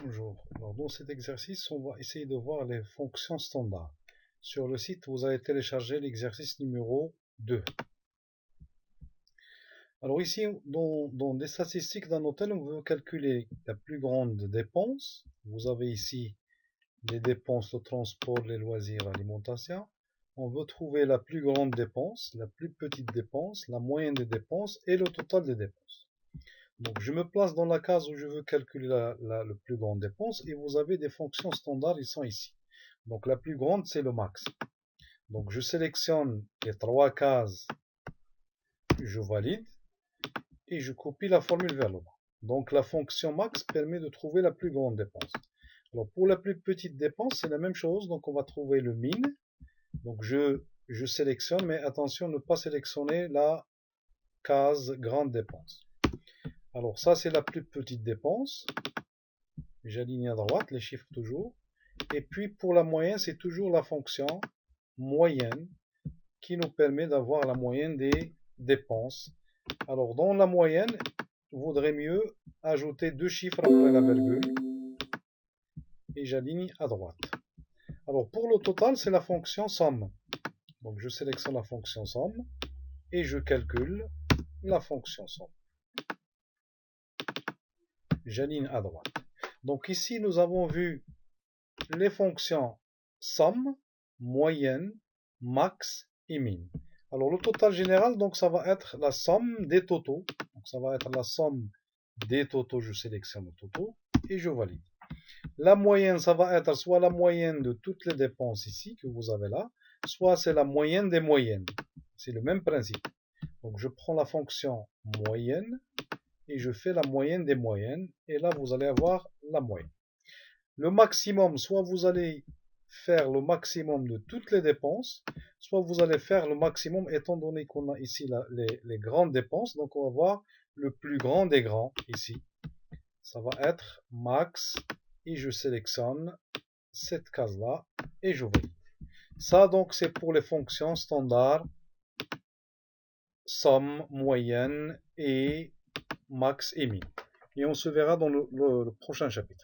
Bonjour. Alors, dans cet exercice, on va essayer de voir les fonctions standards. Sur le site, vous avez téléchargé l'exercice numéro 2. Alors ici, dans des statistiques d'un hôtel, on veut calculer la plus grande dépense. Vous avez ici les dépenses de transport, les loisirs, l'alimentation. On veut trouver la plus grande dépense, la plus petite dépense, la moyenne des dépenses et le total des dépenses. Donc je me place dans la case où je veux calculer la plus grande dépense et vous avez des fonctions standards, ils sont ici. Donc la plus grande, c'est le max. Donc je sélectionne les trois cases, je valide et je copie la formule vers le bas. Donc la fonction max permet de trouver la plus grande dépense. Alors pour la plus petite dépense, c'est la même chose. Donc on va trouver le min. Donc je sélectionne, mais attention, ne pas sélectionner la case grande dépense. Alors ça, c'est la plus petite dépense. J'aligne à droite les chiffres toujours. Et puis pour la moyenne, c'est toujours la fonction moyenne qui nous permet d'avoir la moyenne des dépenses. Alors dans la moyenne, il vaudrait mieux ajouter deux chiffres après la virgule. Et j'aligne à droite. Alors pour le total, c'est la fonction somme. Donc je sélectionne la fonction somme et je calcule la fonction somme. J'aligne à droite. Donc ici, nous avons vu les fonctions somme, moyenne, max et min. Alors le total général, donc ça va être la somme des totaux. Donc ça va être la somme des totaux, je sélectionne le totaux et je valide. La moyenne, ça va être soit la moyenne de toutes les dépenses ici que vous avez là, soit c'est la moyenne des moyennes. C'est le même principe. Donc je prends la fonction moyenne et je fais la moyenne des moyennes et là vous allez avoir la moyenne. Le maximum, soit vous allez faire le maximum de toutes les dépenses, soit vous allez faire le maximum, étant donné qu'on a ici les grandes dépenses, donc on va voir le plus grand des grands ici. Ça va être max, et je sélectionne cette case-là, et je valide. Ça donc c'est pour les fonctions standards, somme, moyenne, et max et min. Et on se verra dans le prochain chapitre.